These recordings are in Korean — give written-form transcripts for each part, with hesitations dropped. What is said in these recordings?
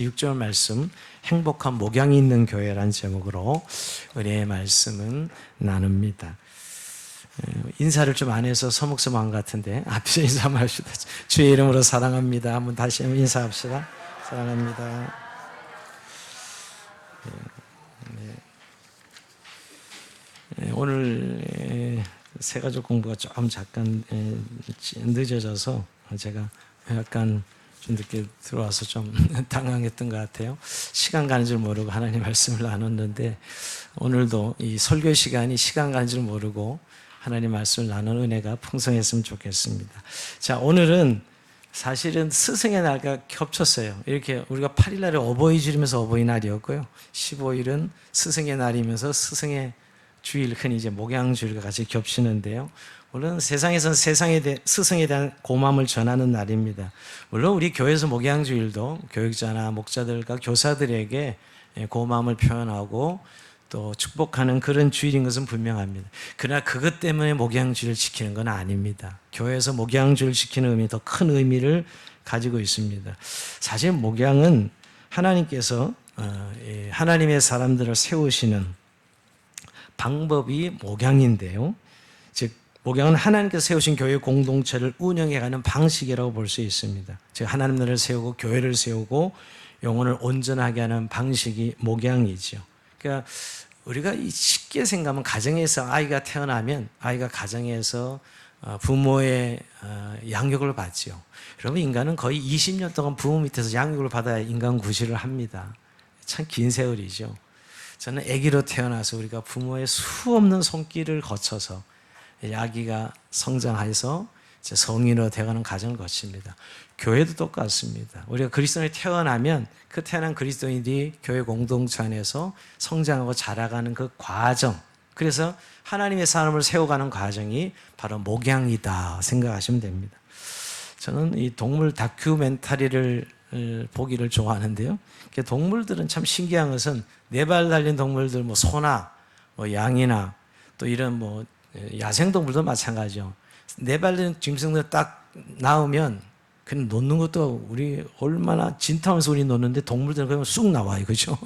6절 말씀 행복한 목양이 있는 교회라는 제목으로 은혜의 말씀은 나눕니다. 인사를 좀 안 해서 서먹서먹한 것 같은데 앞에서 인사 한번 합시다. 주의 이름으로 사랑합니다. 한번 다시 한번 인사합시다. 사랑합니다. 오늘 새가족 공부가 조금 잠깐 늦어져서 제가 약간 좀 늦게 들어와서 좀 당황했던 것 같아요. 시간 가는 줄 모르고 하나님 말씀을 나눴는데 오늘도 이 설교 시간이 시간 가는 줄 모르고 하나님 말씀을 나누는 은혜가 풍성했으면 좋겠습니다. 자, 오늘은 사실은 스승의 날과 겹쳤어요. 이렇게 우리가 8일날에 어버이주일이면서 어버이날이었고요. 15일은 스승의 날이면서 스승의 주일, 흔히 이제 목양주일과 같이 겹치는데요. 물론 세상에서는 스승에 대한 고마움을 전하는 날입니다. 물론 우리 교회에서 목양주일도 교육자나 목자들과 교사들에게 고마움을 표현하고 또 축복하는 그런 주일인 것은 분명합니다. 그러나 그것 때문에 목양주일을 지키는 건 아닙니다. 교회에서 목양주일을 지키는 의미, 더 큰 의미를 가지고 있습니다. 사실 목양은 하나님께서 하나님의 사람들을 세우시는 방법이 목양인데요. 즉 목양은 하나님께서 세우신 교회 공동체를 운영해가는 방식이라고 볼 수 있습니다. 즉 하나님 나라를 세우고 교회를 세우고 영혼을 온전하게 하는 방식이 목양이죠. 그러니까 우리가 쉽게 생각하면 가정에서 아이가 태어나면 아이가 가정에서 부모의 양육을 받죠. 여러분 인간은 거의 20년 동안 부모 밑에서 양육을 받아야 인간 구실을 합니다. 참 긴 세월이죠. 저는 아기로 태어나서 우리가 부모의 수없는 손길을 거쳐서 아기가 성장해서 성인으로 되어가는 과정을 거칩니다. 교회도 똑같습니다. 우리가 그리스도인이 태어나면 그 태어난 그리스도인들이 교회 공동체 안에서 성장하고 자라가는 그 과정, 그래서 하나님의 사람을 세워가는 과정이 바로 목양이다 생각하시면 됩니다. 저는 이 동물 다큐멘터리를 보기를 좋아하는데요. 동물들은 참 신기한 것은 네 발 달린 동물들, 뭐 소나 뭐 양이나 또 이런 뭐 야생동물도 마찬가지죠. 네 발 달린 짐승들 딱 나오면 그냥 놓는 것도 우리 얼마나 진탕에서 우리 놓는데 동물들은 그냥 쑥 나와요. 그죠?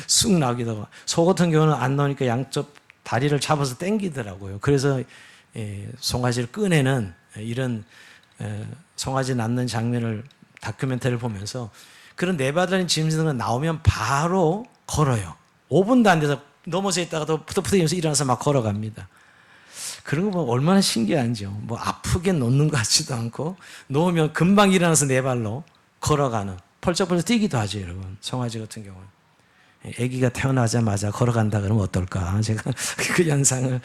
쑥 나오기도 하고. 소 같은 경우는 안 나오니까 양쪽 다리를 잡아서 당기더라고요. 그래서 송아지를 꺼내는 이런 송아지 낳는 장면을 다큐멘터리를 보면서 그런 네 발 달린 짐승들은 나오면 바로 걸어요. 5분도 안 돼서 넘어져 있다가도 푸덕푸덕이면서 일어나서 막 걸어갑니다. 그런 거 보면 얼마나 신기한지요. 뭐 아프게 놓는 것 같지도 않고 놓으면 금방 일어나서 네 발로 걸어가는, 펄쩍펄쩍 뛰기도 하죠. 여러분 송아지 같은 경우는 아기가 태어나자마자 걸어간다 그러면 어떨까? 제가 그 현상을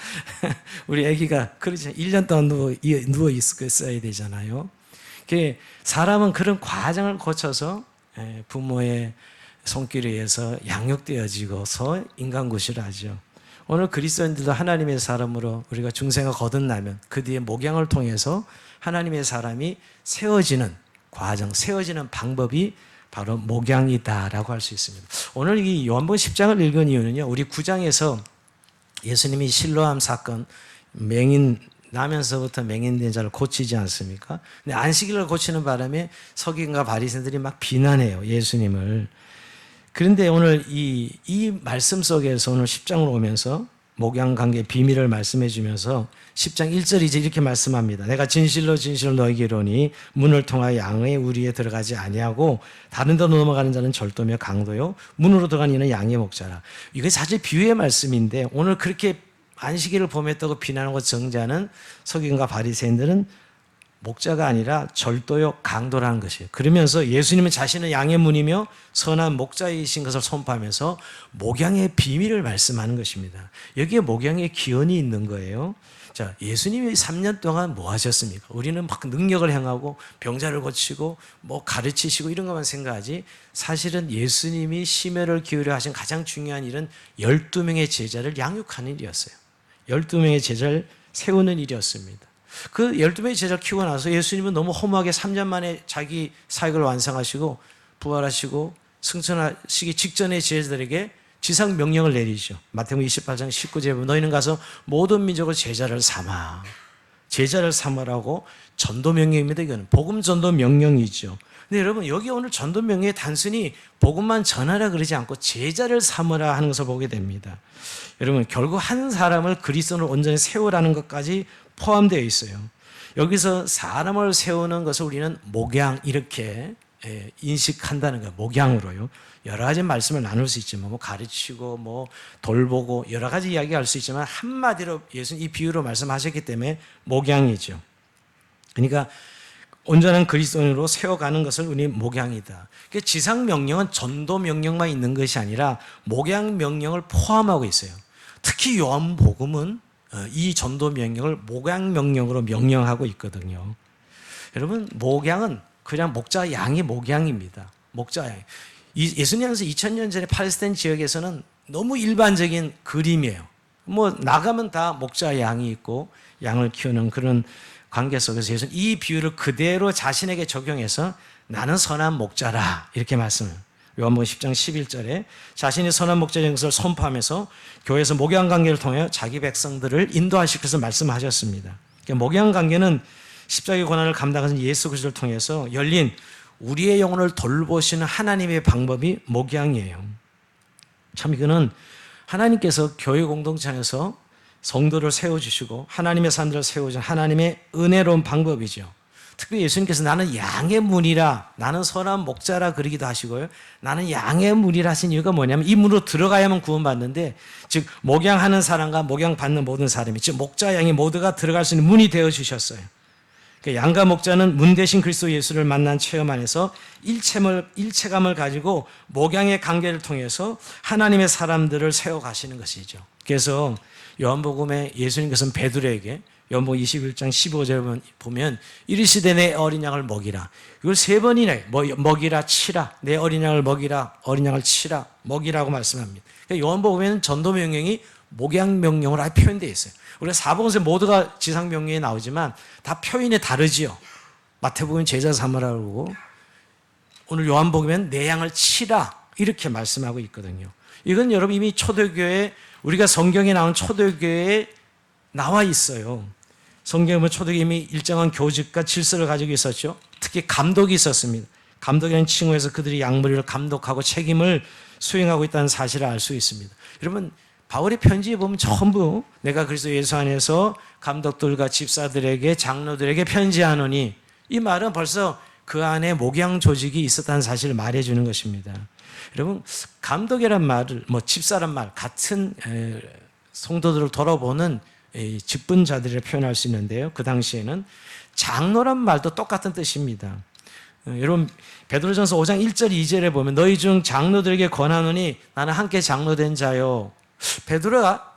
우리 아기가 그러지 1년 동안 누워 있어야 되잖아요. 사람은 그런 과정을 거쳐서 부모의 손길에 의해서 양육되어지고서 인간구실을 하죠. 오늘 그리스도인들도 하나님의 사람으로 우리가 중생을 거듭나면 그 뒤에 목양을 통해서 하나님의 사람이 세워지는 과정, 세워지는 방법이 바로 목양이다라고 할 수 있습니다. 오늘 이 요한복음 10장을 읽은 이유는요, 우리 9장에서 예수님이 실로암 사건, 맹인 나면서부터 맹인된 자를 고치지 않습니까? 근데 안식일을 고치는 바람에 서기관과 바리새인들이 막 비난해요, 예수님을. 그런데 오늘 이 말씀 속에서 오늘 10장으로 오면서 목양관계의 비밀을 말씀해 주면서 10장 1절이 이제 이렇게 말씀합니다. 내가 진실로 진실로 너희에게 이르노니 문을 통하여 양의 우리에 들어가지 아니하고 다른 데로 넘어가는 자는 절도며 강도요 문으로 들어가는 이는 양의 목자라. 이게 사실 비유의 말씀인데 오늘 그렇게 안식일을 범했다고 비난하고 정죄하는 서기관과 바리새인들은 목자가 아니라 절도요 강도라는 것이에요. 그러면서 예수님은 자신은 양의 문이며 선한 목자이신 것을 선포하면서 목양의 비밀을 말씀하는 것입니다. 여기에 목양의 기원이 있는 거예요. 자, 예수님이 3년 동안 뭐 하셨습니까? 우리는 막 능력을 행하고 병자를 고치고 뭐 가르치시고 이런 것만 생각하지, 사실은 예수님이 심혈을 기울여 하신 가장 중요한 일은 12명의 제자를 양육하는 일이었어요. 12명의 제자를 세우는 일이었습니다. 그 12명의 제자를 키우고 나서 예수님은 너무 허무하게 3년 만에 자기 사역을 완성하시고 부활하시고 승천하시기 직전에 제자들에게 지상 명령을 내리죠. 마태복음 28장 19절에 보면 너희는 가서 모든 민족을 제자를 삼아. 제자를 삼으라고 전도 명령입니다. 이거는 복음 전도 명령이죠. 근데 여러분 여기 오늘 전도 명령에 단순히 복음만 전하라 그러지 않고 제자를 삼으라 하는 것을 보게 됩니다. 여러분 결국 한 사람을 그리스도로 온전히 세우라는 것까지 포함되어 있어요. 여기서 사람을 세우는 것을 우리는 목양 이렇게 인식한다는 거예요. 목양으로요. 여러 가지 말씀을 나눌 수 있지만 뭐 가르치고 뭐 돌보고 여러 가지 이야기할 수 있지만 한마디로 예수님 이 비유로 말씀하셨기 때문에 목양이죠. 그러니까 온전한 그리스도인으로 세워가는 것을 우리 목양이다. 지상 명령은 전도 명령만 있는 것이 아니라 목양 명령을 포함하고 있어요. 특히 요한복음은 이 전도 명령을 목양 명령으로 명령하고 있거든요. 여러분 목양은 그냥 목자 양이 목양입니다. 목자 양. 예수님께서 2000년 전에 팔레스타인 지역에서는 너무 일반적인 그림이에요. 뭐 나가면 다 목자 양이 있고 양을 키우는 그런 관계 속에서 예수는 이 비유를 그대로 자신에게 적용해서 나는 선한 목자라 이렇게 말씀해요. 요한복음 10장 11절에 자신이 선한 목자인 것을 선포하면서 교회에서 목양 관계를 통해 자기 백성들을 인도하실 것을 말씀하셨습니다. 그러니까 목양 관계는 십자가의 고난을 감당하신 예수 그리스도를 통해서 열린 우리의 영혼을 돌보시는 하나님의 방법이 목양이에요. 참 이거는 하나님께서 교회 공동체 안에서 성도를 세워주시고 하나님의 사람들을 세워주신 하나님의 은혜로운 방법이죠. 특별히 예수님께서 나는 양의 문이라 나는 선한 목자라 그러기도 하시고요. 나는 양의 문이라 하신 이유가 뭐냐면 이 문으로 들어가야만 구원받는데 즉 목양하는 사람과 목양받는 모든 사람이 즉 목자 양이 모두가 들어갈 수 있는 문이 되어주셨어요. 그러니까 양과 목자는 문 대신 그리스도 예수를 만난 체험 안에서 일체감을 가지고 목양의 관계를 통해서 하나님의 사람들을 세워가시는 것이죠. 그래서 요한복음에 예수님께서는 베드로에게 요한복음 21장 15절에 보면 이르시되 내 어린 양을 먹이라. 이걸 3번이나 먹이라 치라. 내 어린 양을 먹이라. 어린 양을 치라. 먹이라고 말씀합니다. 그러니까 요한복음에는 전도 명령이 목양 명령으로 아예 표현되어 있어요. 우리가 사복음서 모두가 지상 명령에 나오지만 다 표현이 다르지요. 마태복음은 제자 삼으라 그러고 오늘 요한복음에는 내 양을 치라 이렇게 말씀하고 있거든요. 이건 여러분 이미 초대교회 우리가 성경에 나온 초대교회에 나와 있어요. 성경에 보면 초대교회 이미 일정한 교직과 질서를 가지고 있었죠. 특히 감독이 있었습니다. 감독이라는 칭호에서 그들이 양무리를 감독하고 책임을 수행하고 있다는 사실을 알 수 있습니다. 여러분 바울의 편지에 보면 전부 내가 그리스도 예수 안에서 감독들과 집사들에게 장로들에게 편지하노니 이 말은 벌써 그 안에 목양 조직이 있었다는 사실을 말해주는 것입니다. 여러분 감독이란 말을 집사란 말 같은 성도들을 돌아보는 직분자들을 표현할 수 있는데요. 그 당시에는 장로란 말도 똑같은 뜻입니다. 여러분 베드로전서 5장 1절 2절에 보면 너희 중 장로들에게 권하노니 나는 함께 장로된 자요. 베드로가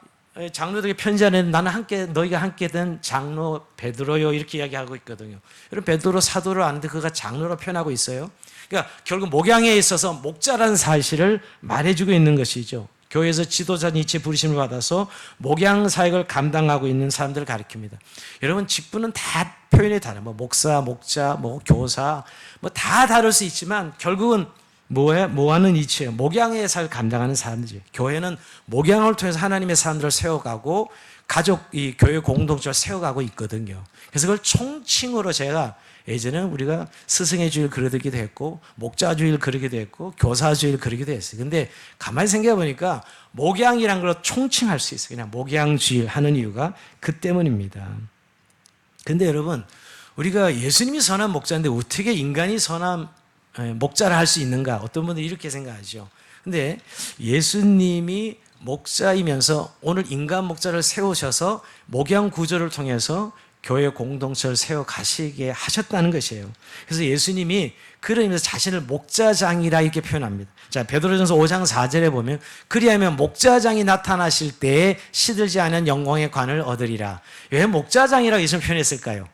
장로들에게 편지하는 나는 너희가 함께 된 장로 베드로요 이렇게 이야기하고 있거든요. 여러분 베드로 사도를 아는데 그가 장로로 표현하고 있어요. 그러니까 결국 목양에 있어서 목자라는 사실을 말해주고 있는 것이죠. 교회에서 지도자 니체 부르심을 받아서 목양 사역을 감당하고 있는 사람들을 가리킵니다. 여러분 직분은 다 표현이 다르요. 목사, 목자, 교사 다 다를 수 있지만 결국은 뭐하는 이치예요? 목양의 사역을 감당하는 사람들이에요. 교회는 목양을 통해서 하나님의 사람들을 세워가고 이 교회 공동체를 세워가고 있거든요. 그래서 그걸 총칭으로 제가 예전에 우리가 스승의 주일 그러기도 했고 목자 주일 그러기도 했고 교사 주일 그러기도 했어요. 근데 가만히 생각해 보니까 목양이란 걸 총칭할 수 있어요. 그냥 목양 주일 하는 이유가 그 때문입니다. 근데 여러분 우리가 예수님이 선한 목자인데 어떻게 인간이 선한 목자를 할 수 있는가? 어떤 분들이 이렇게 생각하죠. 근데 예수님이 목자이면서 오늘 인간 목자를 세우셔서 목양 구조를 통해서 교회 공동체를 세워 가시게 하셨다는 것이에요. 그래서 예수님이 그런 의미에서 자신을 목자장이라 이렇게 표현합니다. 자, 베드로전서 5장 4절에 보면 그리하면 목자장이 나타나실 때에 시들지 않은 영광의 관을 얻으리라. 왜 목자장이라고 예수님 표현했을까요?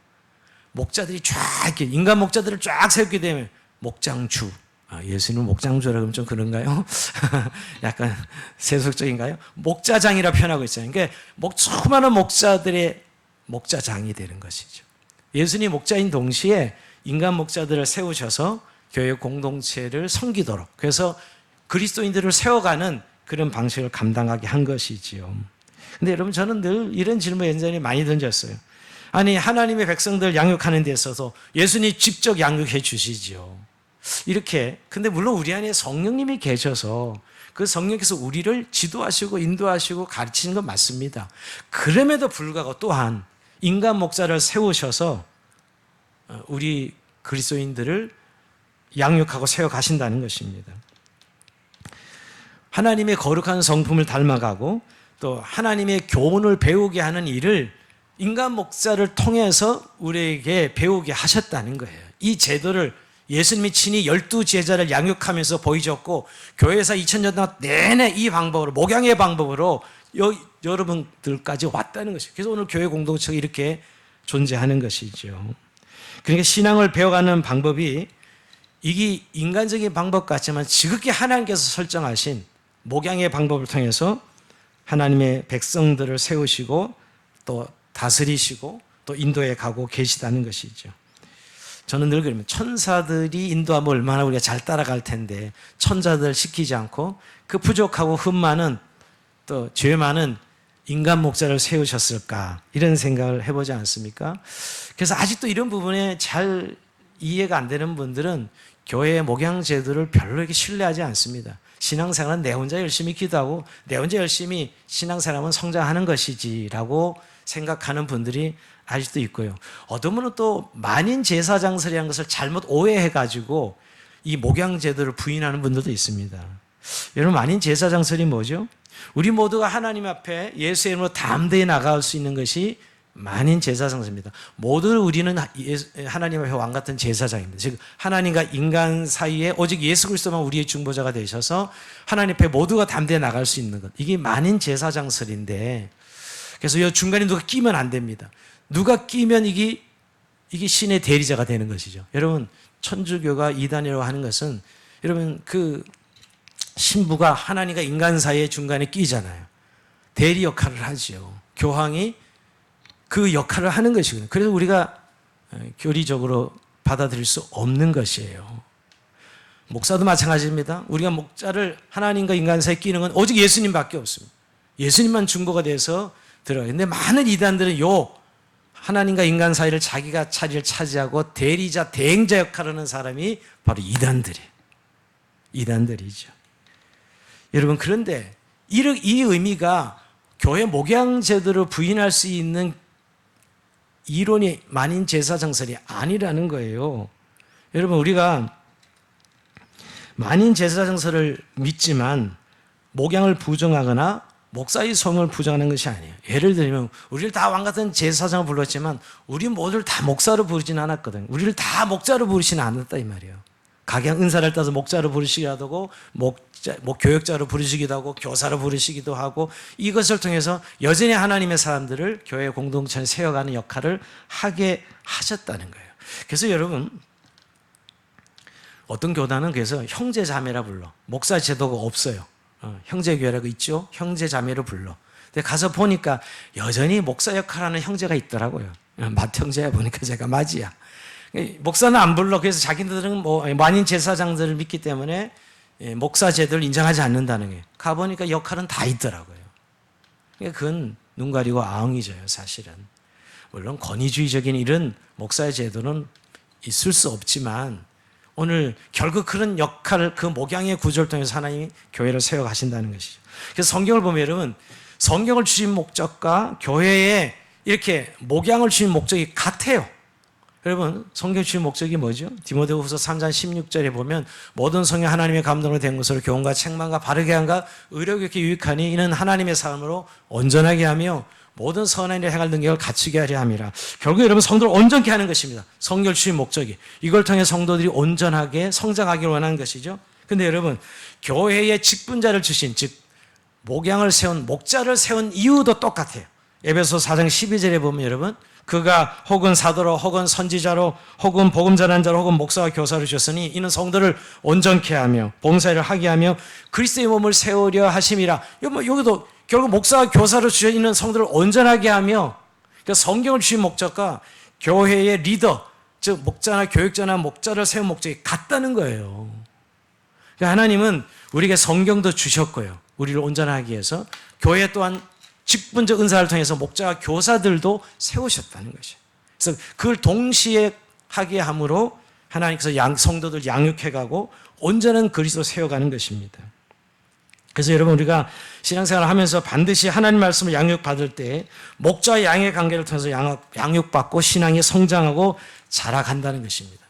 목자들이 쫙 이렇게 인간 목자들을 쫙 세우게 되면 목장주. 예수님은 목장주라고 하면 좀 그런가요? 약간 세속적인가요? 목자장이라 표현하고 있어요. 그러니까 수많은 목자들의 목자장이 되는 것이죠. 예수님 목자인 동시에 인간 목자들을 세우셔서 교회 공동체를 섬기도록 그래서 그리스도인들을 세워가는 그런 방식을 감당하게 한 것이지요. 근데 여러분 저는 늘 이런 질문 예전에 많이 던졌어요. 아니 하나님의 백성들 양육하는 데 있어서 예수님 직접 양육해 주시지요. 이렇게. 근데 물론 우리 안에 성령님이 계셔서 그 성령께서 우리를 지도하시고 인도하시고 가르치는 건 맞습니다. 그럼에도 불구하고 또한 인간 목자를 세우셔서 우리 그리스도인들을 양육하고 세워 가신다는 것입니다. 하나님의 거룩한 성품을 닮아가고 또 하나님의 교훈을 배우게 하는 일을 인간 목자를 통해서 우리에게 배우게 하셨다는 거예요. 이 제도를 예수님이 친히 12제자를 양육하면서 보여줬고 교회에서 2000년 동안 내내 이 방법으로, 목양의 방법으로 여러분들까지 왔다는 것이에요. 그래서 오늘 교회 공동체가 이렇게 존재하는 것이죠. 그러니까 신앙을 배워가는 방법이 이게 인간적인 방법 같지만 지극히 하나님께서 설정하신 목양의 방법을 통해서 하나님의 백성들을 세우시고 또 다스리시고 또 인도해 가고 계시다는 것이죠. 저는 늘 그러면 천사들이 인도하면 얼마나 우리가 잘 따라갈 텐데 천사들 시키지 않고 그 부족하고 흠 많은 또 죄 많은 인간 목자를 세우셨을까 이런 생각을 해보지 않습니까? 그래서 아직도 이런 부분에 잘 이해가 안 되는 분들은 교회의 목양 제도를 별로 이렇게 신뢰하지 않습니다. 신앙생활은 내 혼자 열심히 기도하고 내 혼자 열심히 신앙생활은 성장하는 것이지라고 생각하는 분들이 아직도 있고요. 어떤 분은 또 만인 제사장설이라는 것을 잘못 오해해가지고 이 목양 제도를 부인하는 분들도 있습니다. 여러분, 만인 제사장설이 뭐죠? 우리 모두가 하나님 앞에 예수의 이름으로 담대히 나갈 수 있는 것이 만인 제사장입니다. 모두 우리는 하나님 앞에 왕 같은 제사장입니다. 즉 하나님과 인간 사이에 오직 예수 그리스도만 우리의 중보자가 되셔서 하나님 앞에 모두가 담대히 나갈 수 있는 것. 이게 만인 제사장설인데, 그래서 이 중간에 누가 끼면 안 됩니다. 누가 끼면 이게 신의 대리자가 되는 것이죠. 여러분, 천주교가 이단이라고 하는 것은 여러분 그 신부가 하나님과 인간 사이의 중간에 끼잖아요. 대리 역할을 하죠. 교황이 그 역할을 하는 것이거든요. 그래서 우리가 교리적으로 받아들일 수 없는 것이에요. 목사도 마찬가지입니다. 우리가 목자를 하나님과 인간 사이에 끼는 건 오직 예수님밖에 없습니다. 예수님만 중보가 돼서 들어가요. 근데 많은 이단들은 하나님과 인간 사이를 자기가 자리를 차지하고 대리자, 대행자 역할을 하는 사람이 바로 이단들이죠. 여러분, 그런데 이 의미가 교회 목양 제도를 부인할 수 있는 이론이 만인 제사장설이 아니라는 거예요. 여러분, 우리가 만인 제사장설을 믿지만 목양을 부정하거나 목사의 성을 부정하는 것이 아니에요. 예를 들면 우리를 다 왕같은 제사장을 불렀지만 우리 모두를 다 목사로 부르지는 않았거든요. 우리를 다 목자로 부르지는 않았다 이 말이에요. 각양 은사를 따서 목자로 부르시기도 하고 교역자로 부르시기도 하고 교사로 부르시기도 하고, 이것을 통해서 여전히 하나님의 사람들을 교회 공동체에 세워가는 역할을 하게 하셨다는 거예요. 그래서 여러분, 어떤 교단은 그래서 형제자매라 불러. 목사 제도가 없어요. 형제교회라고 있죠. 형제자매로 불러. 근데 가서 보니까 여전히 목사 역할하는 형제가 있더라고요. 맏형제야 보니까 제가 맞이야. 목사는 안 불러. 그래서 자기들은 만인 제사장들을 믿기 때문에 목사 제도를 인정하지 않는다는 게, 가보니까 역할은 다 있더라고요. 그건 눈 가리고 아웅이져요, 사실은. 물론 권위주의적인 이런 목사의 제도는 있을 수 없지만 오늘 결국 그런 역할을, 그 목양의 구조를 통해서 하나님이 교회를 세워가신다는 것이죠. 그래서 성경을 보면 여러분, 성경을 주신 목적과 교회에 이렇게 목양을 주신 목적이 같아요. 여러분, 성경 주신 목적이 뭐죠? 디모데후서 3장 16절에 보면 모든 성경 하나님의 감동으로 된 것으로 교훈과 책망과 바르게 함과 의로교육에 유익하니 이는 하나님의 사람으로 온전하게 하며 모든 선한 일에 행할 능력을 갖추게 하려 함이라. 결국 여러분, 성도를 온전케 하는 것입니다. 성경 주신 목적이. 이걸 통해 성도들이 온전하게 성장하기를 원하는 것이죠. 근데 여러분, 교회에 직분자를 주신, 즉 목양을 세운, 목자를 세운 이유도 똑같아요. 에베소 4장 12절에 보면 여러분, 그가 혹은 사도로 혹은 선지자로 혹은 복음 전한 자로 혹은 목사와 교사로 주셨으니 이는 성도를 온전케 하며 봉사를 하게 하며 그리스도의 몸을 세우려 하심이라. 여기도 결국 목사와 교사로 주셔 있는 성도를 온전하게 하며, 그러니까 성경을 주신 목적과 교회의 리더, 즉 목자나 교육자나 목자를 세운 목적이 같다는 거예요. 그러니까 하나님은 우리에게 성경도 주셨고요, 우리를 온전하게 위해서 교회 또한 직분적 은사를 통해서 목자와 교사들도 세우셨다는 것이에요. 그래서 그걸 동시에 하게 함으로 하나님께서 성도들 양육해가고 온전한 그리스도 세워가는 것입니다. 그래서 여러분 우리가 신앙생활을 하면서 반드시 하나님 말씀을 양육받을 때 목자와 양의 관계를 통해서 양육받고 신앙이 성장하고 자라간다는 것입니다.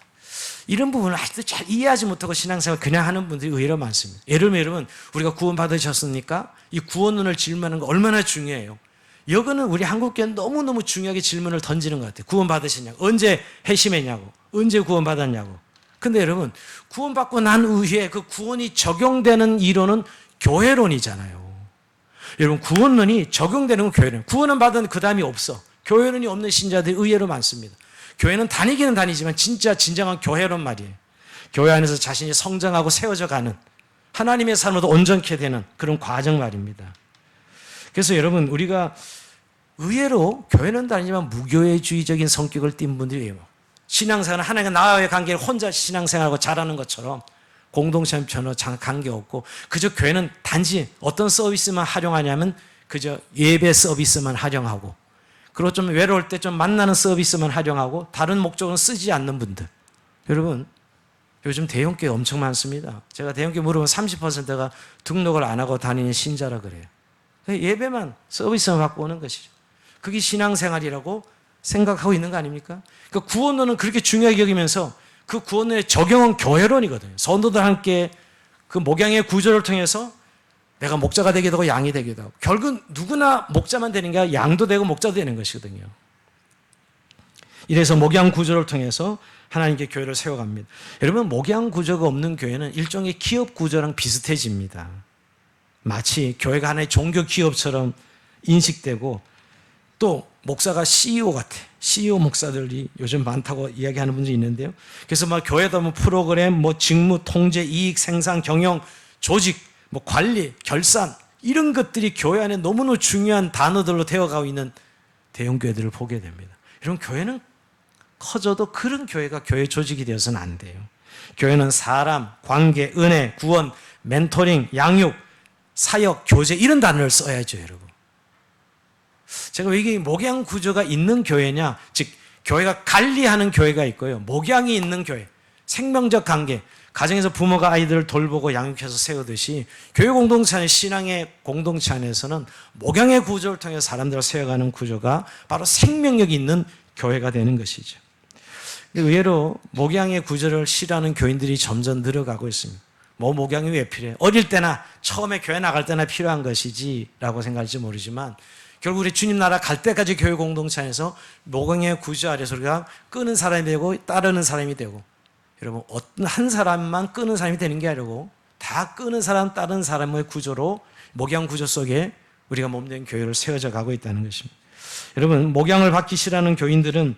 이런 부분을 아직도 잘 이해하지 못하고 신앙생활 그냥 하는 분들이 의외로 많습니다. 예를 들면 여러분 우리가 구원 받으셨습니까? 이 구원론을 질문하는 거 얼마나 중요해요. 이거는 우리 한국교회는 너무너무 중요하게 질문을 던지는 것 같아요. 구원 받으셨냐고, 언제 회심했냐고, 언제 구원 받았냐고. 근데 여러분 구원받고 난 후에 그 구원이 적용되는 이론은 교회론이잖아요. 여러분 구원론이 적용되는 건 교회론. 구원은 받은 그 다음이 없어. 교회론이 없는 신자들이 의외로 많습니다. 교회는 다니기는 다니지만 진정한 교회론 말이에요. 교회 안에서 자신이 성장하고 세워져 가는 하나님의 삶으로 온전케 되는 그런 과정 말입니다. 그래서 여러분 우리가 의외로 교회는 다니지만 무교회주의적인 성격을 띈 분들이 신앙생활은 하나님과 나와의 관계를 혼자 신앙생활하고 잘하는 것처럼 공동체는 전혀 관계없고 그저 교회는 단지 어떤 서비스만 활용하냐면 그저 예배 서비스만 활용하고 그리고 좀 외로울 때 좀 만나는 서비스만 활용하고 다른 목적은 쓰지 않는 분들. 여러분 요즘 대형교회 엄청 많습니다. 제가 대형교회 물어보면 30%가 등록을 안 하고 다니는 신자라 그래요. 예배만 서비스만 받고 오는 것이죠. 그게 신앙생활이라고 생각하고 있는 거 아닙니까? 그러니까 구원론은 그렇게 중요하게 여기면서 그 구원의 적용은 교회론이거든요. 성도들 함께 그 목양의 구조를 통해서 내가 목자가 되기도 하고 양이 되기도 하고 결국 누구나 목자만 되는 게 아니라 양도 되고 목자도 되는 것이거든요. 이래서 목양 구조를 통해서 하나님께 교회를 세워갑니다. 여러분 목양 구조가 없는 교회는 일종의 기업 구조랑 비슷해집니다. 마치 교회가 하나의 종교 기업처럼 인식되고 또 목사가 CEO 같아. CEO 목사들이 요즘 많다고 이야기하는 분들이 있는데요. 그래서 막 교회다 뭐 프로그램, 뭐 직무, 통제, 이익, 생산, 경영, 조직, 뭐 관리, 결산 이런 것들이 교회 안에 너무너무 중요한 단어들로 되어가고 있는 대형 교회들을 보게 됩니다. 여러분 교회는 커져도 그런 교회가 교회 조직이 되어서는 안 돼요. 교회는 사람, 관계, 은혜, 구원, 멘토링, 양육, 사역, 교제 이런 단어를 써야죠, 여러분. 제가 왜 이게 목양 구조가 있는 교회냐, 즉 교회가 관리하는 교회가 있고요, 목양이 있는 교회, 생명적 관계, 가정에서 부모가 아이들을 돌보고 양육해서 세우듯이 교회 공동체 안에 신앙의 공동체 안에서는 목양의 구조를 통해 사람들을 세워가는 구조가 바로 생명력이 있는 교회가 되는 것이죠. 의외로 목양의 구조를 싫어하는 교인들이 점점 늘어가고 있습니다. 뭐 목양이 왜 필요해? 어릴 때나 처음에 교회 나갈 때나 필요한 것이지 라고 생각할지 모르지만 결국 우리 주님 나라 갈 때까지 교회 공동체 안에서 목양의 구조 아래서 우리가 끄는 사람이 되고 따르는 사람이 되고, 여러분 어떤 한 사람만 끄는 사람이 되는 게 아니고 다 끄는 사람 따르는 사람의 구조로 목양 구조 속에 우리가 몸된 교회를 세워져 가고 있다는 것입니다. 여러분 목양을 받기 싫어하는 교인들은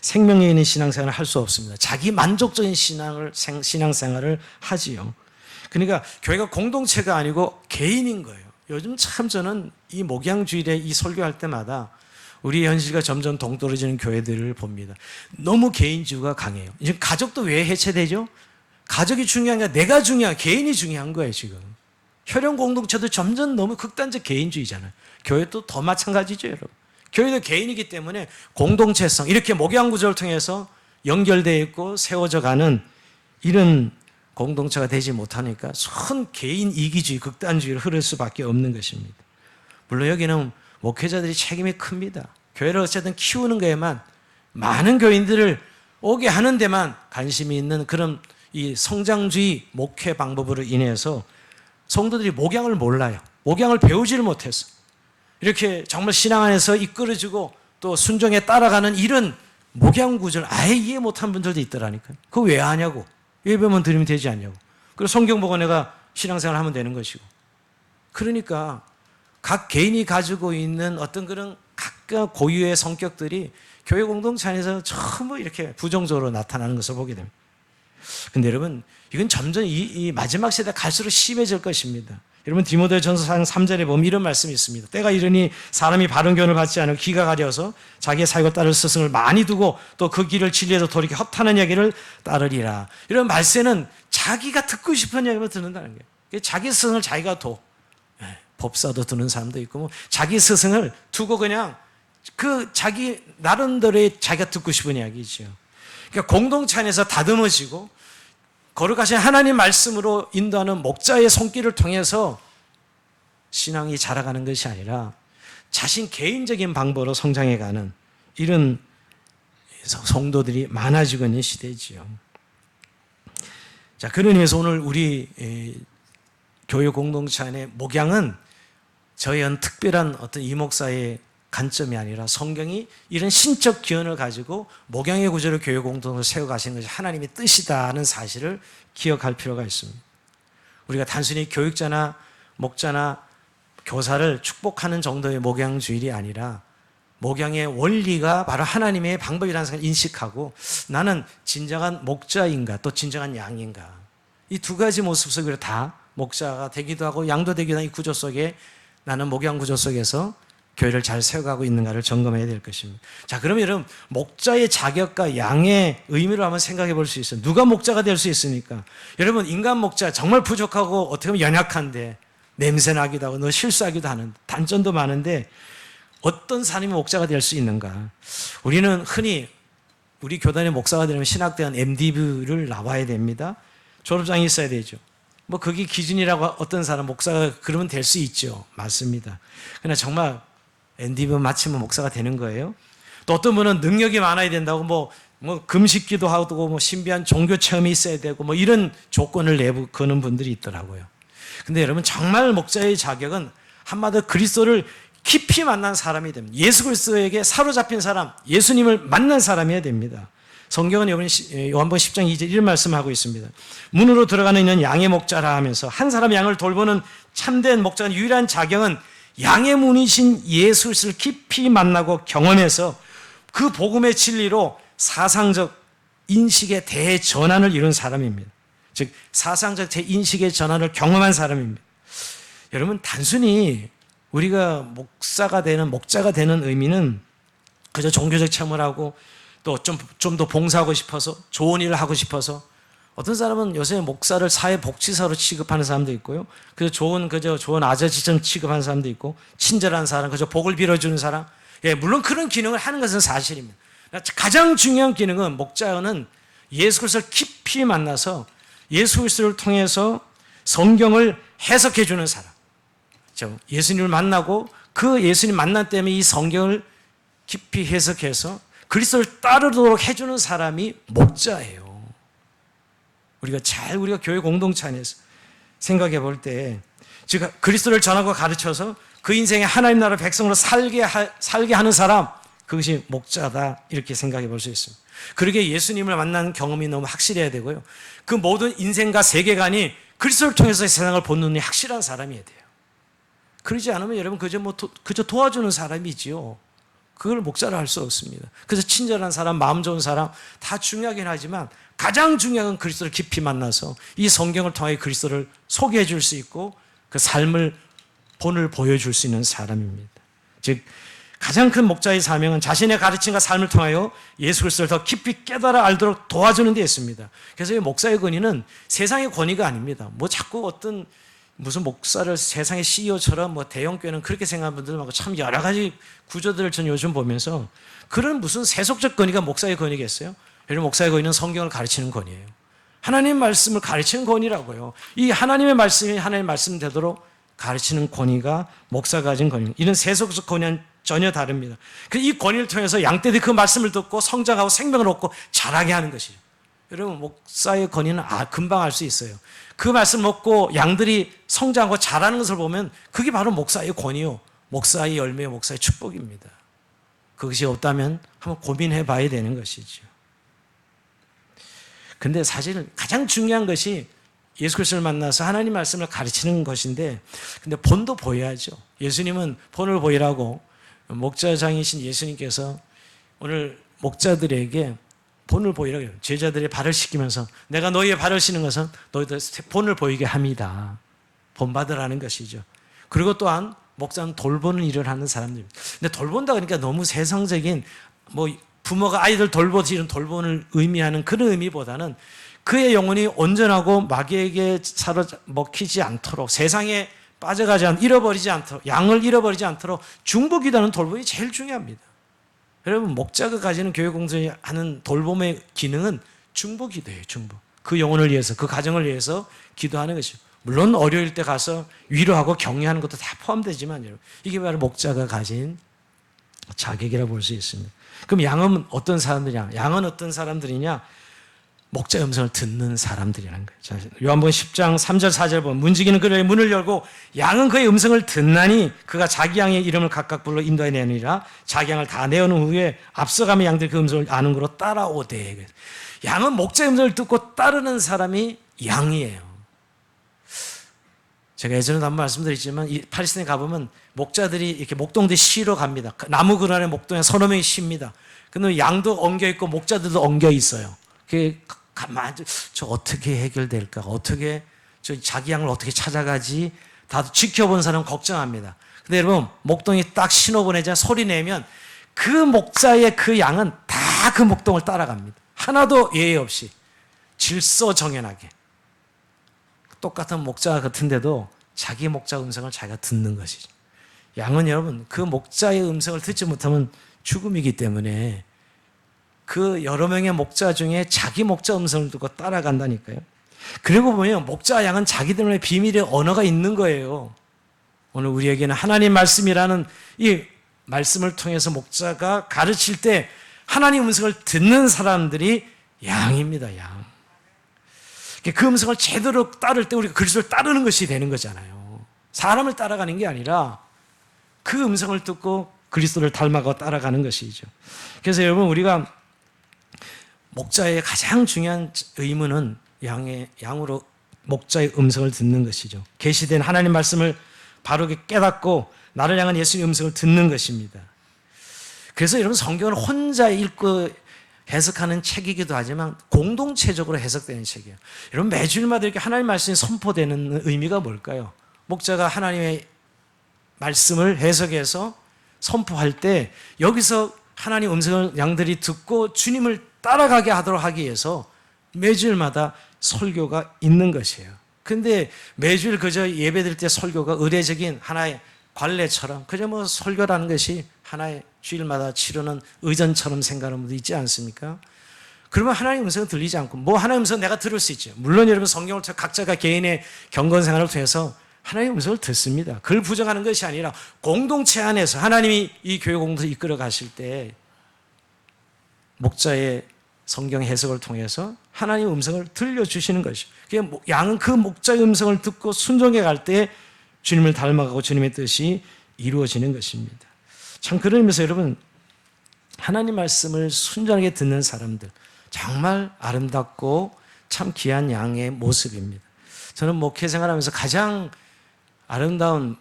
생명에 있는 신앙생활을 할 수 없습니다. 자기 만족적인 신앙생활을 하지요. 그러니까 교회가 공동체가 아니고 개인인 거예요. 요즘 참 저는 이 목양주일에 이 설교할 때마다 우리 현실과 점점 동떨어지는 교회들을 봅니다. 너무 개인주의가 강해요. 이제 가족도 왜 해체되죠? 가족이 중요한 게 아니라 내가 중요한, 개인이 중요한 거예요, 지금. 혈연 공동체도 점점 너무 극단적 개인주의잖아요. 교회도 더 마찬가지죠, 여러분. 교회도 개인이기 때문에 공동체성, 이렇게 목양 구조를 통해서 연결되어 있고 세워져 가는 이런 공동체가 되지 못하니까 손 개인 이기주의, 극단주의를 흐를 수밖에 없는 것입니다. 물론 여기는 목회자들이 책임이 큽니다. 교회를 어쨌든 키우는 거에만, 많은 교인들을 오게 하는 데만 관심이 있는 그런 이 성장주의 목회 방법으로 인해서 성도들이 목양을 몰라요. 목양을 배우지를 못해서 이렇게 정말 신앙 안에서 이끌어주고 또 순종에 따라가는 이런 목양 구조를 아예 이해 못한 분들도 있더라니까요. 그거 왜 하냐고. 예배만 드리면 되지 않냐고. 그리고 성경 보고 내가 신앙생활 하면 되는 것이고. 그러니까 각 개인이 가지고 있는 어떤 그런 각각 고유의 성격들이 교회 공동체 안에서 전부 이렇게 부정적으로 나타나는 것을 보게 됩니다. 근데 여러분, 이건 점점 이 마지막 세대 갈수록 심해질 것입니다. 여러분, 디모데전서 3장에 보면 이런 말씀이 있습니다. 때가 이르니 사람이 바른 교훈을 받지 않으면 귀가 가려서 자기의 사역을 따를 스승을 많이 두고 또 그 길을 진리에서 돌이켜 허탄한 이야기를 따르리라. 이런 말세는 자기가 듣고 싶은 이야기만 듣는다는 거예요. 자기 스승을 자기가 법사도 두는 사람도 있고, 뭐 자기 스승을 두고 그냥 그 자기 나름대로의 자기가 듣고 싶은 이야기죠. 그러니까 공동체 안에서 다듬어지고 거룩하신 하나님 말씀으로 인도하는 목자의 손길을 통해서 신앙이 자라가는 것이 아니라 자신 개인적인 방법으로 성장해가는 이런 성도들이 많아지고 있는 시대지요. 자, 그런 의미에서 오늘 우리 교회 공동체 안의 목양은 저희는 특별한 어떤 이 목사의 관점이 아니라 성경이 이런 신적 기원을 가지고 목양의 구조를 교회 공동체로 세워가시는 것이 하나님의 뜻이다는 사실을 기억할 필요가 있습니다. 우리가 단순히 교육자나 목자나 교사를 축복하는 정도의 목양주일이 아니라 목양의 원리가 바로 하나님의 방법이라는 것을 인식하고 나는 진정한 목자인가 또 진정한 양인가 이 두 가지 모습 속으로 다 목자가 되기도 하고 양도 되기도 하는 이 구조 속에 나는 목양 구조 속에서 교회를 잘 세워가고 있는가를 점검해야 될 것입니다. 자, 그러면 여러분 목자의 자격과 양의 의미를 한번 생각해 볼 수 있어요. 누가 목자가 될 수 있습니까? 여러분 인간 목자 정말 부족하고 어떻게 보면 연약한데 냄새나기도 하고 너 실수하기도 하는 단점도 많은데 어떤 사람이 목자가 될 수 있는가? 우리는 흔히 우리 교단의 목사가 되려면 신학대학 MDV를 나와야 됩니다. 졸업장이 있어야 되죠. 뭐 그게 기준이라고 어떤 사람 목사가 그러면 될 수 있죠. 맞습니다. 그러나 정말 MDV 마치면 목사가 되는 거예요. 또 어떤 분은 능력이 많아야 된다고 뭐 금식기도 하고 뭐 신비한 종교 체험이 있어야 되고 뭐 이런 조건을 내거는 분들이 있더라고요. 근데 여러분 정말 목자의 자격은 한마디로 그리스도를 깊이 만난 사람이 됩니다. 예수 그리스도에게 사로잡힌 사람, 예수님을 만난 사람이어야 됩니다. 성경은 요한복음 10장 2절 이런 말씀하고 있습니다. 문으로 들어가는 이는 양의 목자라 하면서 한 사람 양을 돌보는 참된 목자의 유일한 자격은 양의 문이신 예수 그리스도를 깊이 만나고 경험해서 그 복음의 진리로 사상적 인식의 대전환을 이룬 사람입니다. 즉 사상적 인식의 전환을 경험한 사람입니다. 여러분 단순히 우리가 목자가 되는 의미는 그저 종교적 체험을 하고 또 좀 더 봉사하고 싶어서 좋은 일을 하고 싶어서 어떤 사람은 요새 목사를 사회복지사로 취급하는 사람도 있고요. 그저 좋은 아저씨처럼 취급하는 사람도 있고 친절한 사람, 그저 복을 빌어주는 사람. 예, 물론 그런 기능을 하는 것은 사실입니다. 가장 중요한 기능은 목자는 예수 그리스도를 깊이 만나서 예수 그리스도를 통해서 성경을 해석해 주는 사람. 예수님을 만나고 그 예수님 만난 때문에 이 성경을 깊이 해석해서 그리스도를 따르도록 해주는 사람이 목자예요. 우리가 교회 공동체 안에서 생각해 볼 때, 즉 그리스도를 전하고 가르쳐서 그 인생의 하나님 나라 백성으로 살게 하는 사람, 그것이 목자다 이렇게 생각해 볼 수 있습니다. 그러게 예수님을 만난 경험이 너무 확실해야 되고요. 그 모든 인생과 세계관이 그리스도를 통해서 세상을 본 눈이 확실한 사람이어야 돼요. 그러지 않으면 여러분 그저 도와주는 사람이지요. 그걸 목자라 할 수 없습니다. 그래서 친절한 사람, 마음 좋은 사람 다 중요하긴 하지만 가장 중요한 건 그리스도를 깊이 만나서 이 성경을 통해 그리스도를 소개해 줄 수 있고 그 삶을 본을 보여줄 수 있는 사람입니다. 즉 가장 큰 목자의 사명은 자신의 가르침과 삶을 통하여 예수 그리스도를 더 깊이 깨달아 알도록 도와주는 데 있습니다. 그래서 이 목사의 권위는 세상의 권위가 아닙니다. 자꾸 무슨 목사를 세상의 CEO처럼 대형 교회는 그렇게 생각하는 분들 많고 참 여러 가지 구조들을 전 요즘 보면서 그런 무슨 세속적 권위가 목사의 권위겠어요? 여러분 목사의 권위는 성경을 가르치는 권위예요. 하나님의 말씀을 가르치는 권위라고요. 이 하나님의 말씀이 하나님의 말씀 되도록 가르치는 권위가 목사가 가진 권위입니다. 이런 세속적 권위는 전혀 다릅니다. 이 권위를 통해서 양떼들이 그 말씀을 듣고 성장하고 생명을 얻고 자라게 하는 것이죠. 여러분 목사의 권위는 금방 알 수 있어요. 그 말씀 먹고 양들이 성장하고 자라는 것을 보면 그게 바로 목사의 권위요. 목사의 열매, 목사의 축복입니다. 그것이 없다면 한번 고민해 봐야 되는 것이죠. 근데 사실 가장 중요한 것이 예수 그리스도를 만나서 하나님 말씀을 가르치는 것인데 근데 본도 보여야죠. 예수님은 본을 보이라고 목자장이신 예수님께서 오늘 목자들에게 본을 보이라고 해요. 제자들의 발을 씻기면서 내가 너희의 발을 씻는 것은 너희들 본을 보이게 합니다. 본받으라는 것이죠. 그리고 또한 목자는 돌보는 일을 하는 사람들입니다. 근데 돌본다 그러니까 너무 세상적인 부모가 아이들 돌보듯이 이런 돌보는 의미하는 그런 의미보다는 그의 영혼이 온전하고 마귀에게 먹히지 않도록 세상에 빠져가지 않도록 잃어버리지 않도록 양을 잃어버리지 않도록 중보기도하는 돌봄이 제일 중요합니다. 여러분, 목자가 가지는 교회 공동체하는 돌봄의 기능은 중보 기도예요. 중보. 그 영혼을 위해서, 그 가정을 위해서 기도하는 것이죠. 물론 어려울 때 가서 위로하고 격려하는 것도 다 포함되지만 여러분, 이게 바로 목자가 가진 자격이라고 볼 수 있습니다. 그럼 양은 어떤 사람들이냐? 양은 어떤 사람들이냐? 목자의 음성을 듣는 사람들이라는 거예요. 자, 요한복음 10장 3절 4절 보면 문지기는 그의 문을 열고 양은 그의 음성을 듣나니 그가 자기 양의 이름을 각각 불러 인도해 내느니라. 자기 양을 다 내어놓은 후에 앞서가며 양들이 그 음성을 아는 거로 따라오되. 양은 목자의 음성을 듣고 따르는 사람이 양이에요. 제가 예전에도 한번 말씀드렸지만 이 팔레스타인에 가보면 목자들이 이렇게 목동들 쉬러 갑니다. 나무 그늘에 목동에 서너 명이 쉽니다. 근데 양도 엉겨 있고 목자들도 엉겨 있어요. 그게 가만히 저 어떻게 해결될까? 어떻게 저 자기 양을 어떻게 찾아가지? 다 지켜본 사람 걱정합니다. 근데 여러분 목동이 딱 신호 보내자 소리 내면 그 목자의 그 양은 다 그 목동을 따라갑니다. 하나도 예외 없이 질서정연하게. 똑같은 목자 같은데도 자기 목자 음성을 자기가 듣는 것이죠. 양은 여러분 그 목자의 음성을 듣지 못하면 죽음이기 때문에 그 여러 명의 목자 중에 자기 목자 음성을 듣고 따라간다니까요. 그리고 보면 목자 양은 자기들만의 비밀의 언어가 있는 거예요. 오늘 우리에게는 하나님 말씀이라는 이 말씀을 통해서 목자가 가르칠 때 하나님 음성을 듣는 사람들이 양입니다. 양. 그 음성을 제대로 따를 때 우리가 그리스도를 따르는 것이 되는 거잖아요. 사람을 따라가는 게 아니라 그 음성을 듣고 그리스도를 닮아가고 따라가는 것이죠. 그래서 여러분 우리가 목자의 가장 중요한 의무는 양으로 목자의 음성을 듣는 것이죠. 계시된 하나님 말씀을 바르게 깨닫고 나를 향한 예수님의 음성을 듣는 것입니다. 그래서 여러분 성경을 혼자 읽고 해석하는 책이기도 하지만 공동체적으로 해석되는 책이에요. 여러분 매주일마다 이렇게 하나님 말씀이 선포되는 의미가 뭘까요? 목자가 하나님의 말씀을 해석해서 선포할 때 여기서 하나님 음성을 양들이 듣고 주님을 따라가게 하도록 하기 위해서 매주일마다 설교가 있는 것이에요. 근데 매주일 그저 예배드릴 때 설교가 의례적인 하나의 관례처럼 그저 뭐 설교라는 것이 하나의 주일마다 치르는 의전처럼 생각하는 분도 있지 않습니까? 그러면 하나님의 음성은 들리지 않고 뭐 하나님의 음성은 내가 들을 수 있죠. 물론 여러분 성경을 통해 각자가 개인의 경건 생활을 통해서 하나님의 음성을 듣습니다. 그걸 부정하는 것이 아니라 공동체 안에서 하나님이 이 교회 공동체를 이끌어 가실 때 목자의 성경 해석을 통해서 하나님의 음성을 들려주시는 것이죠. 양은 그 목자의 음성을 듣고 순종해 갈 때 주님을 닮아가고 주님의 뜻이 이루어지는 것입니다. 참 그런 의미에서 여러분 하나님 말씀을 순전하게 듣는 사람들 정말 아름답고 참 귀한 양의 모습입니다. 저는 목회 생활하면서 가장 아름다운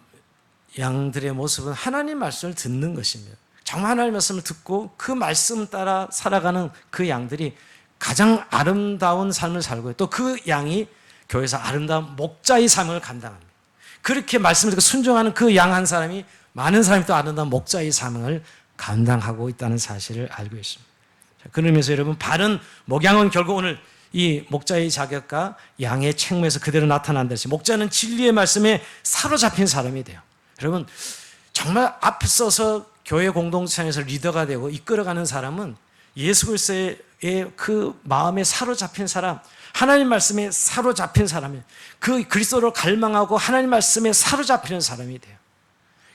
양들의 모습은 하나님 말씀을 듣는 것입니다. 정말 하나님 말씀을 듣고 그 말씀 따라 살아가는 그 양들이 가장 아름다운 삶을 살고 또 그 양이 교회에서 아름다운 목자의 삶을 감당합니다. 그렇게 말씀을 듣고 순종하는 그 양 한 사람이 많은 사람이 또 아름다운 목자의 삶을 감당하고 있다는 사실을 알고 있습니다. 그런 의미에서 여러분 바른 목양은 결국 오늘 이 목자의 자격과 양의 책무에서 그대로 나타난다. 목자는 진리의 말씀에 사로잡힌 사람이 돼요. 여러분 정말 앞서서 교회 공동체에서 리더가 되고 이끌어가는 사람은 예수 그리스도의 그 마음에 사로잡힌 사람, 하나님 말씀에 사로잡힌 사람이에요. 그 그리스도로 갈망하고 하나님 말씀에 사로잡히는 사람이 돼요.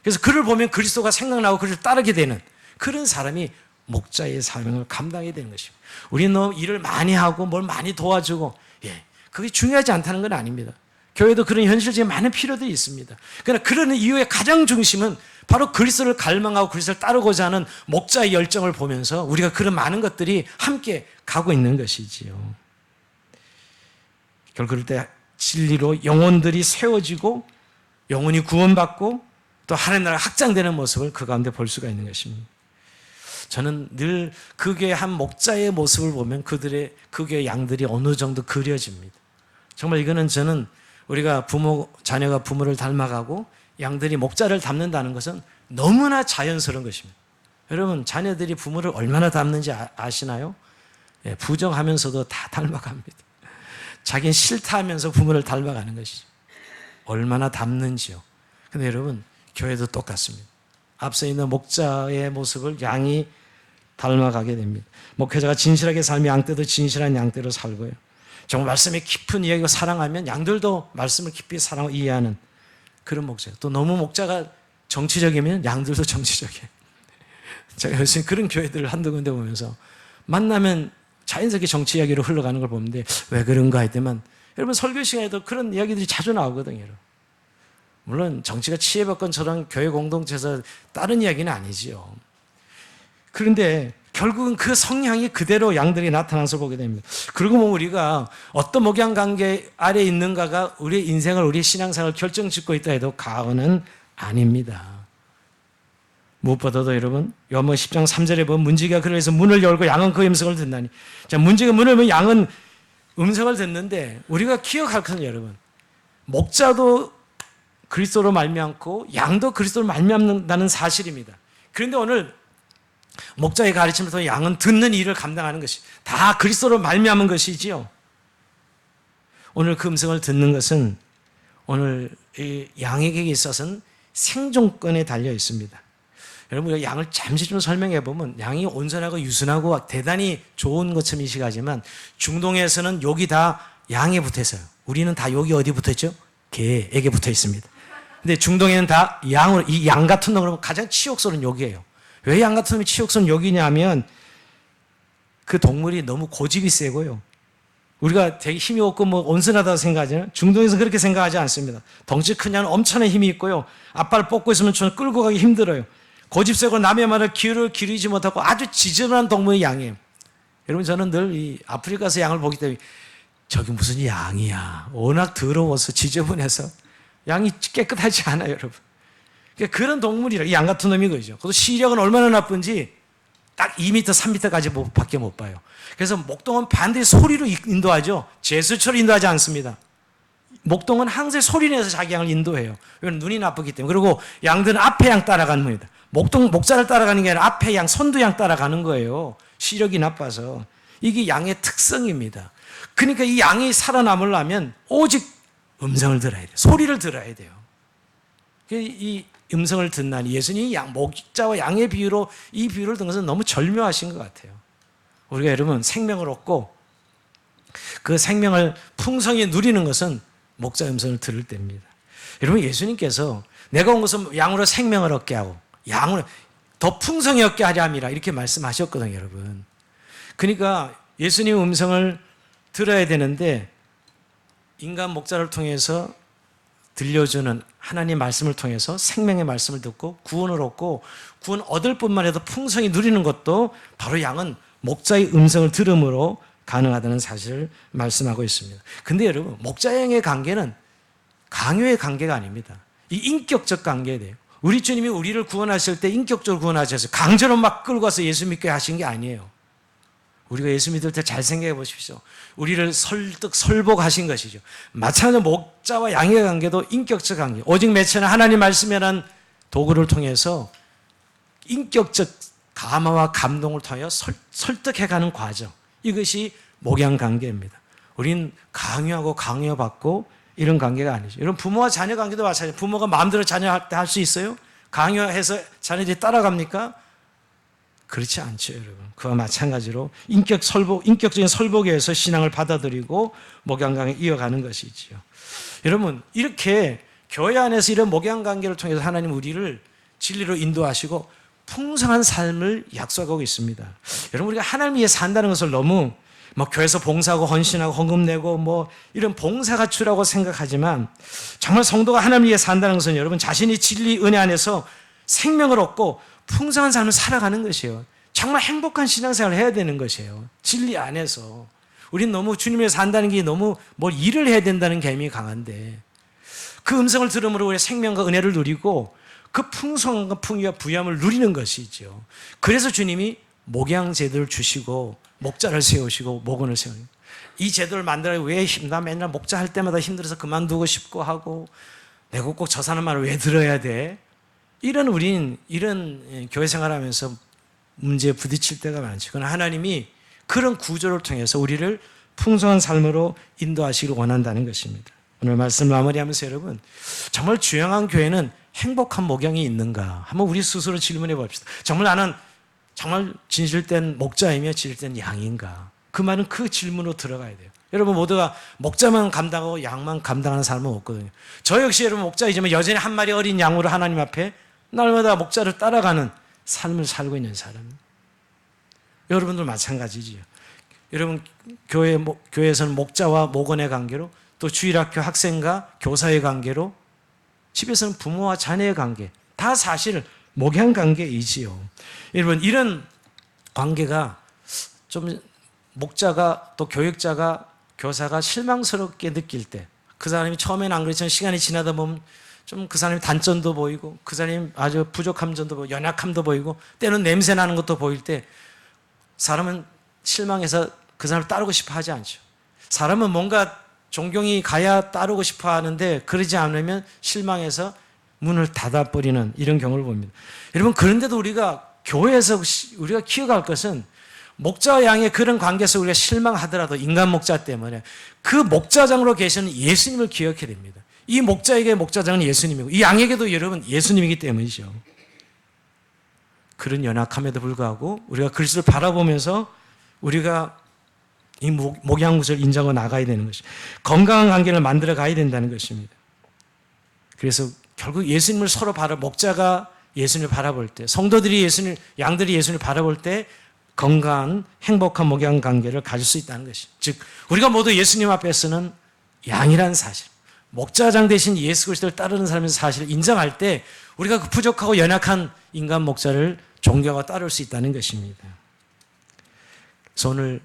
그래서 그를 보면 그리스도가 생각나고 그를 따르게 되는 그런 사람이 목자의 사명을 감당해야 되는 것입니다. 우리는 너무 일을 많이 하고 뭘 많이 도와주고 그게 중요하지 않다는 건 아닙니다. 교회도 그런 현실적인 많은 필요들이 있습니다. 그러나 그러는 이유의 가장 중심은 바로 그리스도를 갈망하고 그리스도를 따르고자 하는 목자의 열정을 보면서 우리가 그런 많은 것들이 함께 가고 있는 것이지요. 결국 그럴 때 진리로 영혼들이 세워지고 영혼이 구원받고 또 하나님 나라가 확장되는 모습을 그 가운데 볼 수가 있는 것입니다. 저는 늘 그 교회 한 목자의 모습을 보면 그 교회 양들이 어느 정도 그려집니다. 정말 이거는 저는 우리가 자녀가 부모를 닮아가고 양들이 목자를 닮는다는 것은 너무나 자연스러운 것입니다. 여러분 자녀들이 부모를 얼마나 닮는지 아시나요? 부정하면서도 다 닮아갑니다. 자기는 싫다 하면서 부모를 닮아가는 것이죠. 얼마나 닮는지요. 근데 여러분 교회도 똑같습니다. 앞서 있는 목자의 모습을 양이 닮아가게 됩니다. 목회자가 진실하게 살면 양떼도 진실한 양떼로 살고요. 정말 말씀의 깊은 이야기を사랑하면 양들도 말씀을 깊이 사랑하고 이해하는 그런 목자예요. 또 너무 목자가 정치적이면 양들도 정치적이에요. 제가 요새 그런 교회들을 한두 군데 보면서 만나면 자연스럽게 정치 이야기로 흘러가는 걸 보는데 왜 그런가 했더만 여러분 설교 시간에도 그런 이야기들이 자주 나오거든요. 여러분. 물론 정치가 치해받건처럼 교회 공동체에서 다른 이야기는 아니지요. 그런데 결국은 그 성향이 그대로 양들이 나타나는 것을 보게 됩니다. 그리고 뭐 우리가 어떤 목양 관계 아래 있는가가 우리의 인생을, 우리의 신앙생활을 결정짓고 있다 해도 과언은 아닙니다. 무엇보다도 여러분 요한복음 10장 3절에 보면 문지기가 그래서 문을 열고 양은 그 음성을 듣나니, 자, 문지기가 문을 열면 양은 음성을 듣는데 우리가 기억할 것은 여러분 목자도 그리스도로 말미암고 양도 그리스도로 말미암는다는 사실입니다. 그런데 오늘 목자의 가르침을 통해 양은 듣는 일을 감당하는 것이 다 그리스도로 말미암은 것이지요. 오늘 그 음성을 듣는 것은 오늘 이 양에게 있어서는 생존권에 달려 있습니다. 여러분 우리가 양을 잠시 좀 설명해 보면 양이 온전하고 유순하고 대단히 좋은 것처럼 인식하지만 중동에서는 여기 다 양에 붙어 있어요. 우리는 다 여기 어디 붙어 있죠? 개에게 붙어 있습니다. 근데 중동에는 다 양으로, 이 양 같은 놈으로 가장 치욕스러운 여기예요. 왜 양 같은 놈이 치욕스러운 여기냐면 그 동물이 너무 고집이 세고요. 우리가 되게 힘이 없고 뭐 온순하다고 생각하잖아요. 중동에서 그렇게 생각하지 않습니다. 덩치 큰 양은 엄청난 힘이 있고요. 앞발을 뻗고 있으면 저는 끌고 가기 힘들어요. 고집 세고 남의 말을 기르지 못하고 아주 지저분한 동물이 양이에요. 여러분 저는 늘 이 아프리카에서 양을 보기 때문에 저기 무슨 양이야. 워낙 더러워서 지저분해서 양이 깨끗하지 않아요, 여러분. 그러니까 그런 동물이라 양 같은 놈이 그죠. 그것도 시력은 얼마나 나쁜지 딱 2m, 3m까지 밖에 못 봐요. 그래서 목동은 반드시 소리로 인도하죠. 제스처로 인도하지 않습니다. 목동은 항상 소리 내서 자기 양을 인도해요. 왜냐하면 눈이 나쁘기 때문에. 그리고 양들은 앞에 양 따라가는 겁니다. 목자를 따라가는 게 아니라 앞에 양, 선두 양 따라가는 거예요. 시력이 나빠서. 이게 양의 특성입니다. 그러니까 이 양이 살아남으려면 오직 음성을 들어야 돼요. 소리를 들어야 돼요. 이 음성을 듣나니 예수님이 목자와 양의 비유로 이 비유를 든 것은 너무 절묘하신 것 같아요. 우리가 여러분 생명을 얻고 그 생명을 풍성히 누리는 것은 목자 음성을 들을 때입니다. 여러분 예수님께서 내가 온 것은 양으로 생명을 얻게 하고 양으로 더 풍성히 얻게 하려 함이라 이렇게 말씀하셨거든요, 여러분. 그러니까 예수님 음성을 들어야 되는데 인간 목자를 통해서 들려주는 하나님 말씀을 통해서 생명의 말씀을 듣고 구원을 얻고 구원 얻을 뿐만 아니라 풍성히 누리는 것도 바로 양은 목자의 음성을 들음으로 가능하다는 사실을 말씀하고 있습니다. 근데 여러분 목자양의 관계는 강요의 관계가 아닙니다. 이 인격적 관계예요. 우리 주님이 우리를 구원하실 때 인격적으로 구원하셨어요. 강제로 막 끌고 와서 예수 믿게 하신 게 아니에요. 우리가 예수 믿을 때 잘 생각해 보십시오. 우리를 설복하신 것이죠. 마찬가지로 목자와 양의 관계도 인격적 관계. 오직 매체는 하나님 말씀이라는 도구를 통해서 인격적 감화와 감동을 통하여 설득해가는 과정. 이것이 목양 관계입니다. 우린 강요하고 강요받고 이런 관계가 아니죠. 이런 부모와 자녀 관계도 마찬가지예요. 부모가 마음대로 자녀한테 할 수 있어요? 강요해서 자녀들이 따라갑니까? 그렇지 않죠, 여러분. 그와 마찬가지로 인격적인 설복에 의해서 신앙을 받아들이고 목양관계를 이어가는 것이지요. 여러분, 이렇게 교회 안에서 이런 목양관계를 통해서 하나님 우리를 진리로 인도하시고 풍성한 삶을 약속하고 있습니다. 여러분, 우리가 하나님 위해 산다는 것을 너무 교회에서 봉사하고 헌신하고 헌금 내고 이런 봉사가 주라고 생각하지만 정말 성도가 하나님 위해 산다는 것은 여러분 자신이 진리 은혜 안에서 생명을 얻고 풍성한 삶을 살아가는 것이에요. 정말 행복한 신앙생활을 해야 되는 것이에요. 진리 안에서. 우린 너무 주님을 산다는 게 너무 일을 해야 된다는 개념이 강한데 그 음성을 들음으로 우리의 생명과 은혜를 누리고 그 풍성함과 풍요와 부유함을 누리는 것이죠. 그래서 주님이 목양 제도를 주시고 목자를 세우시고 목원을 세우는 이 제도를 만들어 나 맨날 목자 할 때마다 힘들어서 그만두고 싶고 하고 내가 꼭 저 사람 말을 왜 들어야 돼? 우린 이런 교회 생활하면서 문제에 부딪힐 때가 많죠. 그러나 하나님이 그런 구조를 통해서 우리를 풍성한 삶으로 인도하시기를 원한다는 것입니다. 오늘 말씀 마무리하면서 여러분 정말 주영한 교회는 행복한 목양이 있는가? 한번 우리 스스로 질문해 봅시다. 정말 나는 정말 진실된 목자이며 진실된 양인가? 그 말은 그 질문으로 들어가야 돼요. 여러분 모두가 목자만 감당하고 양만 감당하는 사람은 없거든요. 저 역시 여러분 목자이지만 여전히 한 마리 어린 양으로 하나님 앞에 날마다 목자를 따라가는 삶을 살고 있는 사람. 여러분들 마찬가지지요. 여러분 교회에서는 목자와 목원의 관계로, 또 주일학교 학생과 교사의 관계로, 집에서는 부모와 자녀의 관계, 다 사실 목양 관계이지요. 여러분 이런 관계가 좀 목자가 또 교육자가 교사가 실망스럽게 느낄 때, 그 사람이 처음에는 안 그랬지만 시간이 지나다 보면 좀 그 사람이 단점도 보이고 그 사람이 아주 부족한 점도 보이고 연약함도 보이고 때로는 냄새 나는 것도 보일 때 사람은 실망해서 그 사람을 따르고 싶어 하지 않죠. 사람은 뭔가 존경이 가야 따르고 싶어 하는데 그러지 않으면 실망해서 문을 닫아버리는 이런 경우를 봅니다. 여러분 그런데도 우리가 교회에서 우리가 키워갈 것은 목자와 양의 그런 관계에서 우리가 실망하더라도 인간 목자 때문에 그 목자장으로 계시는 예수님을 기억해야 됩니다. 이 목자에게 목자장은 예수님이고 이 양에게도 여러분 예수님이기 때문이죠. 그런 연약함에도 불구하고 우리가 그리스도를 바라보면서 우리가 이 목양구슬을 인정하고 나가야 되는 것이, 건강한 관계를 만들어 가야 된다는 것입니다. 그래서 결국 예수님을 서로 목자가 예수님을 바라볼 때, 성도들이 양들이 예수님을 바라볼 때 건강한 행복한 목양 관계를 가질 수 있다는 것이, 즉 우리가 모두 예수님 앞에서는 양이라는 사실, 목자장 대신 예수 그리스도를 따르는 사람의 사실을 인정할 때 우리가 그 부족하고 연약한 인간 목자를 존경하고 따를 수 있다는 것입니다. 그래서 오늘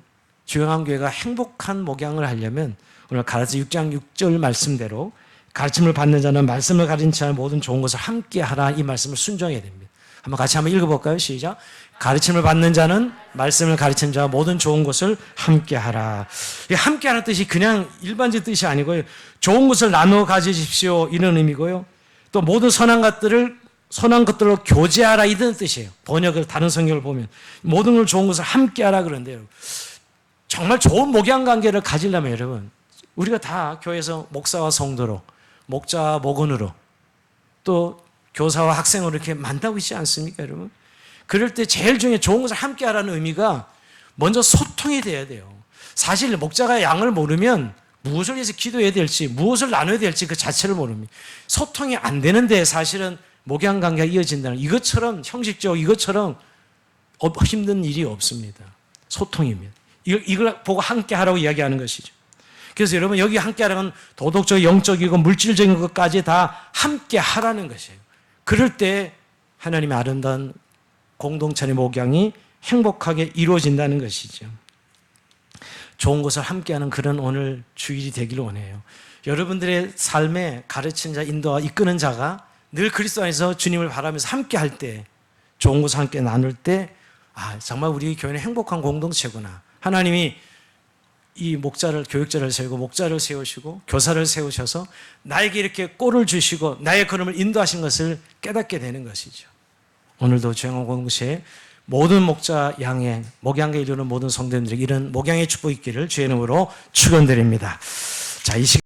주영암교회가 행복한 목양을 하려면 오늘 가라지 6장 6절 말씀대로 가르침을 받는 자는 말씀을 가진 자는 모든 좋은 것을 함께 하라, 이 말씀을 순종해야 됩니다. 같이 한번 읽어볼까요? 시작. 가르침을 받는 자는 말씀을 가르치는 자와 모든 좋은 것을 함께 하라. 함께 하는 뜻이 그냥 일반적 뜻이 아니고요. 좋은 것을 나누어 가지십시오, 이런 의미고요. 또 모든 선한 것들로 교제하라, 이런 뜻이에요. 번역을 다른 성경을 보면 모든 걸 좋은 것을 함께 하라 그런데요. 정말 좋은 목양 관계를 가지려면 여러분 우리가 다 교회에서 목사와 성도로, 목자와 목원으로, 또 교사와 학생으로 이렇게 만나고 있지 않습니까, 여러분? 그럴 때 제일 중에 좋은 것을 함께 하라는 의미가 먼저 소통이 돼야 돼요. 사실 목자가 양을 모르면 무엇을 위해서 기도해야 될지, 무엇을 나눠야 될지 그 자체를 모릅니다. 소통이 안 되는데 사실은 목양 관계가 이어진다는, 이것처럼 형식적, 이것처럼 힘든 일이 없습니다. 소통입니다. 이걸 보고 함께 하라고 이야기하는 것이죠. 그래서 여러분 여기 함께 하라는 도덕적, 영적이고 물질적인 것까지 다 함께 하라는 것이에요. 그럴 때 하나님의 아름다운 공동체의 목양이 행복하게 이루어진다는 것이죠. 좋은 것을 함께하는 그런 오늘 주일이 되기를 원해요. 여러분들의 삶에 가르치는 자, 인도와 이끄는 자가 늘 그리스도 안에서 주님을 바라면서 함께할 때, 좋은 것을 함께 나눌 때, 정말 우리 교회는 행복한 공동체구나. 하나님이 이 목자를, 교육자를 세우고 목자를 세우시고 교사를 세우셔서 나에게 이렇게 꼴을 주시고 나의 걸음을 인도하신 것을 깨닫게 되는 것이죠. 오늘도 주영암 공동체에 모든 목자 양의 목양에 이르는 모든 성도님들에게 이런 목양의 축복이 있기를 주의 이름으로 축원드립니다. 자, 이 시간